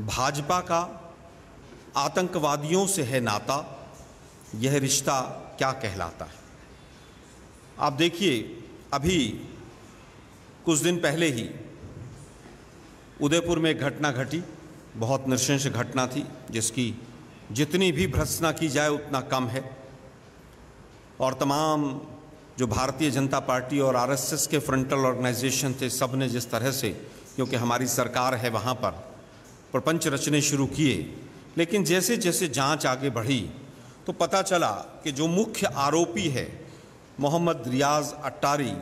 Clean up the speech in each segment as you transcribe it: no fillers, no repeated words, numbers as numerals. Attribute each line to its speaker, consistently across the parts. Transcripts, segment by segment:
Speaker 1: भाजपा का आतंकवादियों से है नाता, यह रिश्ता क्या कहलाता है। आप देखिए, अभी कुछ दिन पहले ही उदयपुर में एक घटना घटी, बहुत नृशंस घटना थी, जिसकी जितनी भी भर्त्सना की जाए उतना कम है। और तमाम जो भारतीय जनता पार्टी और आरएसएस के फ्रंटल ऑर्गेनाइजेशन थे, सब ने जिस तरह से, क्योंकि हमारी सरकार है, वहाँ पर प्रपंच रचने शुरू किए। लेकिन जैसे जैसे जांच आगे बढ़ी तो पता चला कि जो मुख्य आरोपी है मोहम्मद रियाज अट्टारी,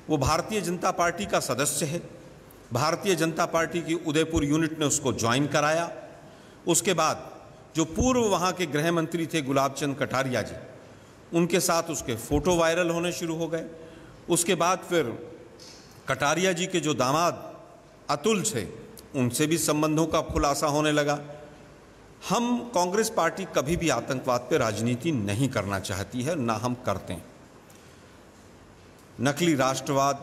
Speaker 1: वो भारतीय जनता पार्टी का सदस्य है। भारतीय जनता पार्टी की उदयपुर यूनिट ने उसको ज्वाइन कराया। उसके बाद जो पूर्व वहाँ के गृह मंत्री थे गुलाब चंद कटारिया जी, उनके साथ उसके फ़ोटो वायरल होने शुरू हो गए। उसके बाद फिर कटारिया जी के जो दामाद अतुल थे, उनसे भी संबंधों का खुलासा होने लगा। हम कांग्रेस पार्टी कभी भी आतंकवाद पर राजनीति नहीं करना चाहती है, ना हम करते हैं। नकली राष्ट्रवाद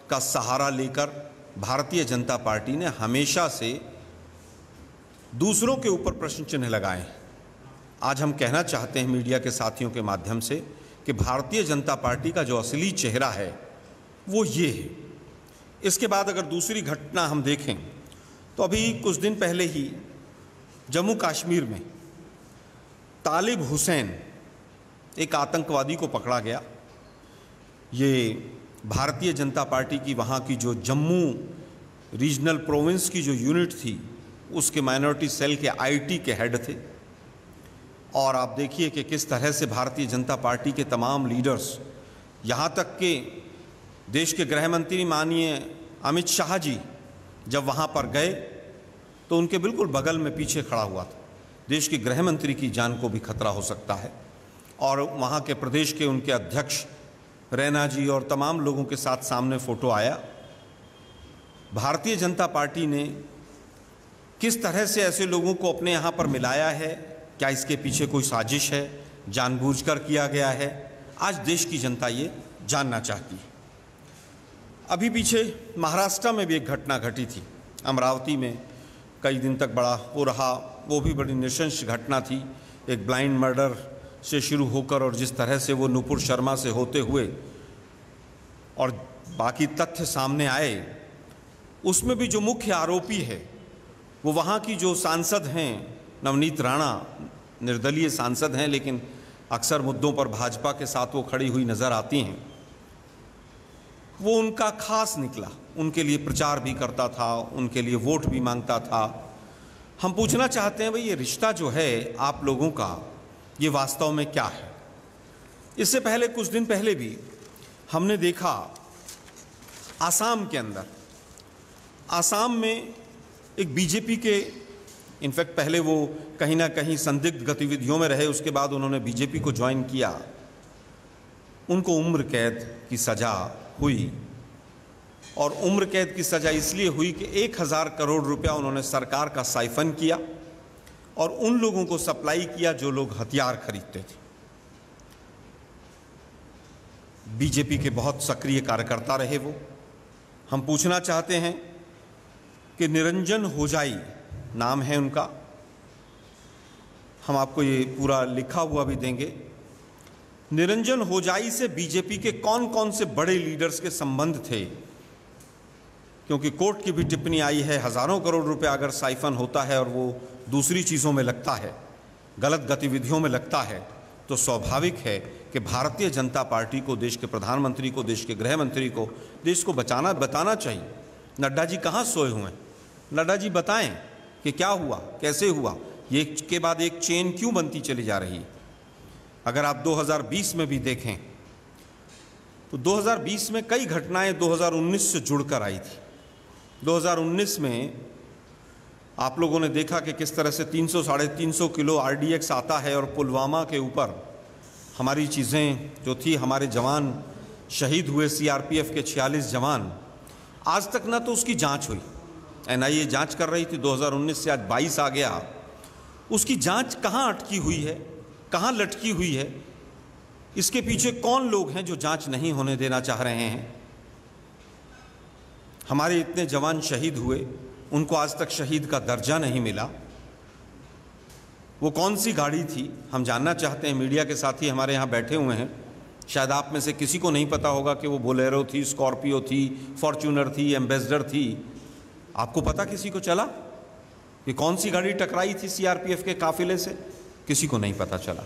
Speaker 1: का सहारा लेकर भारतीय जनता पार्टी ने हमेशा से दूसरों के ऊपर प्रश्न चिन्ह लगाए हैं। आज हम कहना चाहते हैं मीडिया के साथियों के माध्यम से कि भारतीय जनता पार्टी का जो असली चेहरा है वो ये है। इसके बाद अगर दूसरी घटना हम देखें तो अभी कुछ दिन पहले ही जम्मू कश्मीर में तालिब हुसैन, एक आतंकवादी को पकड़ा गया। ये भारतीय जनता पार्टी की वहाँ की जो जम्मू रीजनल प्रोविंस की जो यूनिट थी, उसके माइनॉरिटी सेल के आईटी के हेड थे। और आप देखिए कि किस तरह से भारतीय जनता पार्टी के तमाम लीडर्स, यहाँ तक कि देश के गृह मंत्री माननीय अमित शाह जी जब वहाँ पर गए तो उनके बिल्कुल बगल में पीछे खड़ा हुआ था। देश के गृह मंत्री की जान को भी खतरा हो सकता है। और वहाँ के प्रदेश के उनके अध्यक्ष रैना जी और तमाम लोगों के साथ सामने फ़ोटो आया। भारतीय जनता पार्टी ने किस तरह से ऐसे लोगों को अपने यहाँ पर मिलाया है, क्या इसके पीछे कोई साजिश है, जानबूझकर किया गया है, आज देश की जनता ये जानना चाहती है। अभी पीछे महाराष्ट्र में भी एक घटना घटी थी, अमरावती में कई दिन तक बड़ा वो रहा, वो भी बड़ी नृशंस घटना थी। एक ब्लाइंड मर्डर से शुरू होकर और जिस तरह से वो नुपुर शर्मा से होते हुए और बाकी तथ्य सामने आए, उसमें भी जो मुख्य आरोपी है वो वहाँ की जो सांसद हैं नवनीत राणा, निर्दलीय सांसद हैं, लेकिन अक्सर मुद्दों पर भाजपा के साथ वो खड़ी हुई नज़र आती हैं। वो उनका खास निकला, उनके लिए प्रचार भी करता था, उनके लिए वोट भी मांगता था। हम पूछना चाहते हैं भाई, ये रिश्ता जो है आप लोगों का, ये वास्तव में क्या है। इससे पहले कुछ दिन पहले भी हमने देखा आसाम के अंदर, आसाम में एक बीजेपी के, इनफैक्ट पहले वो कहीं ना कहीं संदिग्ध गतिविधियों में रहे, उसके बाद उन्होंने बीजेपी को ज्वाइन किया। उनको उम्र कैद की सज़ा हुई, और उम्र कैद की सज़ा इसलिए हुई कि 1000 करोड़ रुपया उन्होंने सरकार का साइफन किया और उन लोगों को सप्लाई किया जो लोग हथियार खरीदते थे। बीजेपी के बहुत सक्रिय कार्यकर्ता रहे वो। हम पूछना चाहते हैं कि निरंजन होजाई नाम है उनका, हम आपको ये पूरा लिखा हुआ भी देंगे। निरंजन होजाई से बीजेपी के कौन कौन से बड़े लीडर्स के संबंध थे, क्योंकि कोर्ट की भी टिप्पणी आई है, हज़ारों करोड़ रुपए अगर साइफन होता है और वो दूसरी चीज़ों में लगता है, गलत गतिविधियों में लगता है, तो स्वाभाविक है कि भारतीय जनता पार्टी को, देश के प्रधानमंत्री को, देश के गृह मंत्री को, देश को बताना चाहिए। नड्डा जी कहाँ सोए हुए हैं? नड्डा जी बताएं कि क्या हुआ, कैसे हुआ, ये के बाद एक चेन क्यों बनती चली जा रही है। अगर आप 2020 में भी देखें तो 2020 में कई घटनाएं 2019 से जुड़कर आई थी। 2019 में आप लोगों ने देखा कि किस तरह से 300 साढ़े 300 किलो RDX आता है और पुलवामा के ऊपर हमारी चीज़ें जो थी, हमारे जवान शहीद हुए, CRPF के 46 जवान, आज तक ना तो उसकी जांच हुई। NIA जांच कर रही थी, 2019 से आज 22 आ गया, उसकी जांच कहाँ अटकी हुई है, कहाँ लटकी हुई है, इसके पीछे कौन लोग हैं जो जांच नहीं होने देना चाह रहे हैं। हमारे इतने जवान शहीद हुए, उनको आज तक शहीद का दर्जा नहीं मिला। वो कौन सी गाड़ी थी हम जानना चाहते हैं। मीडिया के साथी हमारे यहाँ बैठे हुए हैं, शायद आप में से किसी को नहीं पता होगा कि वो बोलेरो थी, स्कॉर्पियो थी, फॉर्च्यूनर थी, एम्बेसडर थी। आपको पता किसी को चला कि कौन सी गाड़ी टकराई थी सीआरपीएफ के काफिले से? किसी को नहीं पता चला।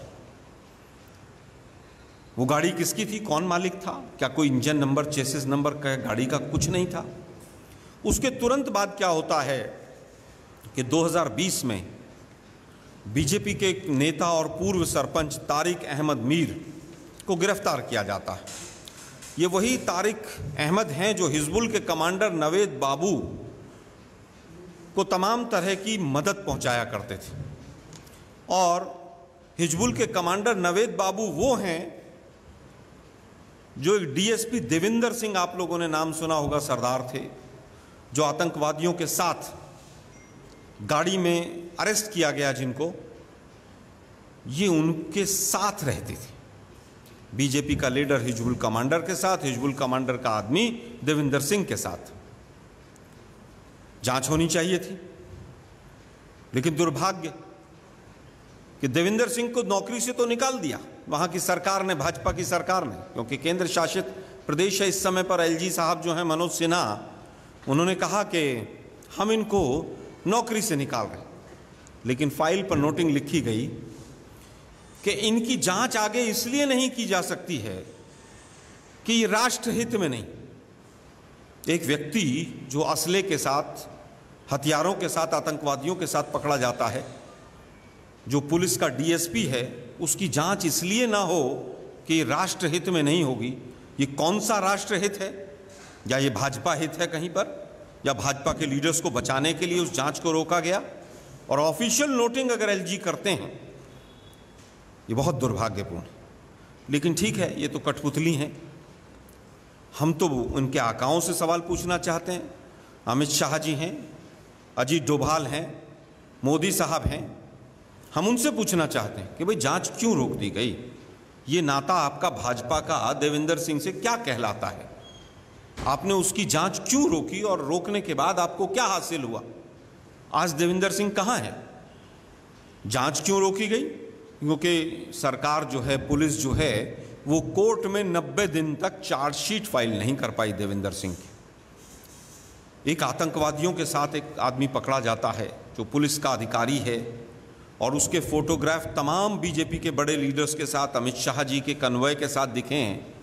Speaker 1: वो गाड़ी किसकी थी, कौन मालिक था, क्या कोई इंजन नंबर, चेसिस नंबर का गाड़ी का कुछ नहीं था। उसके तुरंत बाद क्या होता है कि 2020 में बीजेपी के एक नेता और पूर्व सरपंच तारिक अहमद मीर को गिरफ्तार किया जाता है। ये वही तारिक अहमद हैं जो हिजबुल के कमांडर नवेद बाबू को तमाम तरह की मदद पहुंचाया करते थे। और हिजबुल के कमांडर नवेद बाबू वो हैं जो एक डीएसपी देविंदर सिंह, आप लोगों ने नाम सुना होगा, सरदार थे, जो आतंकवादियों के साथ गाड़ी में अरेस्ट किया गया जिनको, ये उनके साथ रहते थे। बीजेपी का लीडर हिजबुल कमांडर के साथ, हिजबुल कमांडर का आदमी देविंदर सिंह के साथ। जांच होनी चाहिए थी, लेकिन दुर्भाग्य कि देविंदर सिंह को नौकरी से तो निकाल दिया वहां की सरकार ने, भाजपा की सरकार ने, क्योंकि केंद्र शासित प्रदेश है इस समय पर। एलजी साहब जो हैं मनोज सिन्हा, उन्होंने कहा कि हम इनको नौकरी से निकाल रहे हैं, लेकिन फाइल पर नोटिंग लिखी गई कि इनकी जांच आगे इसलिए नहीं की जा सकती है कि ये राष्ट्रहित में नहीं। एक व्यक्ति जो असले के साथ, हथियारों के साथ, आतंकवादियों के साथ पकड़ा जाता है, जो पुलिस का डीएसपी है, उसकी जांच इसलिए ना हो कि राष्ट्रहित में नहीं होगी। ये कौन सा राष्ट्रहित है? या ये भाजपा हित है कहीं पर, या भाजपा के लीडर्स को बचाने के लिए उस जांच को रोका गया? और ऑफिशियल नोटिंग अगर एलजी करते हैं, ये बहुत दुर्भाग्यपूर्ण है। लेकिन ठीक है, ये तो कठपुतली हैं। हम तो उनके आकाओं से सवाल पूछना चाहते हैं। अमित शाह जी हैं, अजीत डोभाल हैं, मोदी साहब हैं। हम उनसे पूछना चाहते हैं कि भाई जांच क्यों रोक दी गई? ये नाता आपका भाजपा का देविंदर सिंह से क्या कहलाता है? आपने उसकी जांच क्यों रोकी, और रोकने के बाद आपको क्या हासिल हुआ? आज देविंदर सिंह कहाँ है? जांच क्यों रोकी गई? क्योंकि सरकार जो है, पुलिस जो है, वो कोर्ट में 90 दिन तक चार्जशीट फाइल नहीं कर पाई देविंदर सिंह की। एक आतंकवादियों के साथ एक आदमी पकड़ा जाता है जो पुलिस का अधिकारी है, और उसके फोटोग्राफ तमाम बीजेपी के बड़े लीडर्स के साथ, अमित शाह जी के कन्वॉय के साथ दिखे हैं।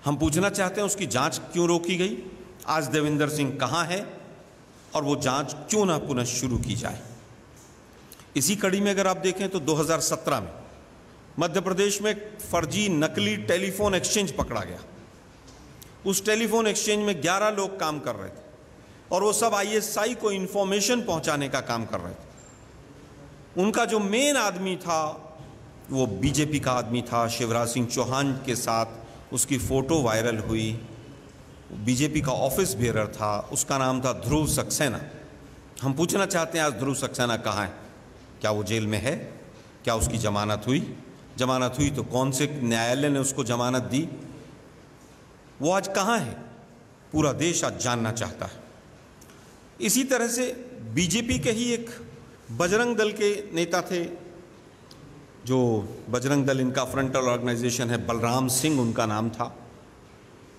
Speaker 1: हम पूछना चाहते हैं उसकी जांच क्यों रोकी गई? आज देविंदर सिंह कहाँ है, और वो जांच क्यों ना पुनः शुरू की जाए? इसी कड़ी में अगर आप देखें तो 2017 में मध्य प्रदेश में फर्जी नकली टेलीफोन एक्सचेंज पकड़ा गया। उस टेलीफोन एक्सचेंज में 11 लोग काम कर रहे थे, और वो सब आईएसआई को इंफॉर्मेशन पहुंचाने का काम कर रहे थे। उनका जो मेन आदमी था वो बीजेपी का आदमी था, शिवराज सिंह चौहान के साथ उसकी फोटो वायरल हुई। बीजेपी का ऑफिस बेरर था, उसका नाम था ध्रुव सक्सेना। हम पूछना चाहते हैं आज ध्रुव सक्सेना कहाँ है? क्या वो जेल में है? क्या उसकी जमानत हुई? जमानत हुई तो कौन से न्यायालय ने उसको जमानत दी? वो आज कहाँ है? पूरा देश आज जानना चाहता है। इसी तरह से बीजेपी के ही एक बजरंग दल के नेता थे, जो बजरंग दल इनका फ्रंटल ऑर्गेनाइजेशन है, बलराम सिंह उनका नाम था।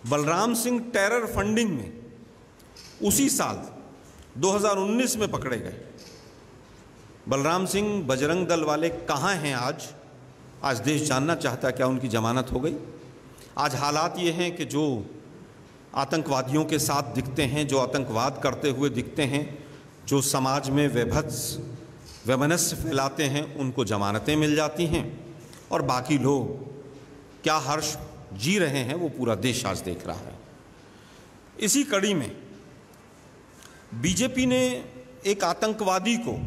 Speaker 1: बलराम सिंह टेरर फंडिंग में उसी साल 2019 में पकड़े गए। बलराम सिंह बजरंग दल वाले कहाँ हैं आज? आज देश जानना चाहता है क्या उनकी जमानत हो गई? आज हालात ये हैं कि जो आतंकवादियों के साथ दिखते हैं, जो आतंकवाद करते हुए दिखते हैं, जो समाज में वैमनस्य फैलाते हैं, उनको जमानतें मिल जाती हैं, और बाकी लोग क्या हर्ष जी रहे हैं वो पूरा देश आज देख रहा है। इसी कड़ी में बीजेपी ने एक आतंकवादी को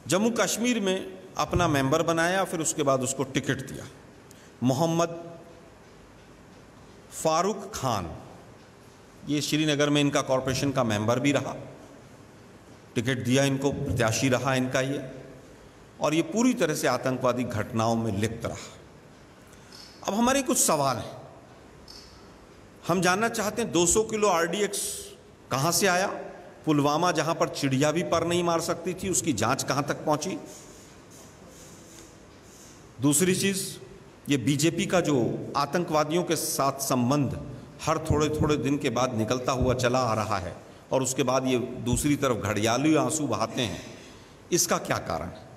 Speaker 1: जम्मू कश्मीर में अपना मेंबर बनाया, फिर उसके बाद उसको टिकट दिया। मोहम्मद फारूक खान, ये श्रीनगर में इनका कॉरपोरेशन का मेंबर भी रहा, टिकट दिया इनको, प्रत्याशी रहा इनका ये, और ये पूरी तरह से आतंकवादी घटनाओं में लिप्त रहा। अब हमारे कुछ सवाल हैं, हम जानना चाहते हैं 200 किलो आरडीएक्स कहाँ से आया? पुलवामा जहां पर चिड़िया भी पर नहीं मार सकती थी, उसकी जांच कहां तक पहुंची? दूसरी चीज, ये बीजेपी का जो आतंकवादियों के साथ संबंध हर थोड़े थोड़े दिन के बाद निकलता हुआ चला आ रहा है और उसके बाद ये दूसरी तरफ घड़ियाली आंसू बहाते हैं, इसका क्या कारण है?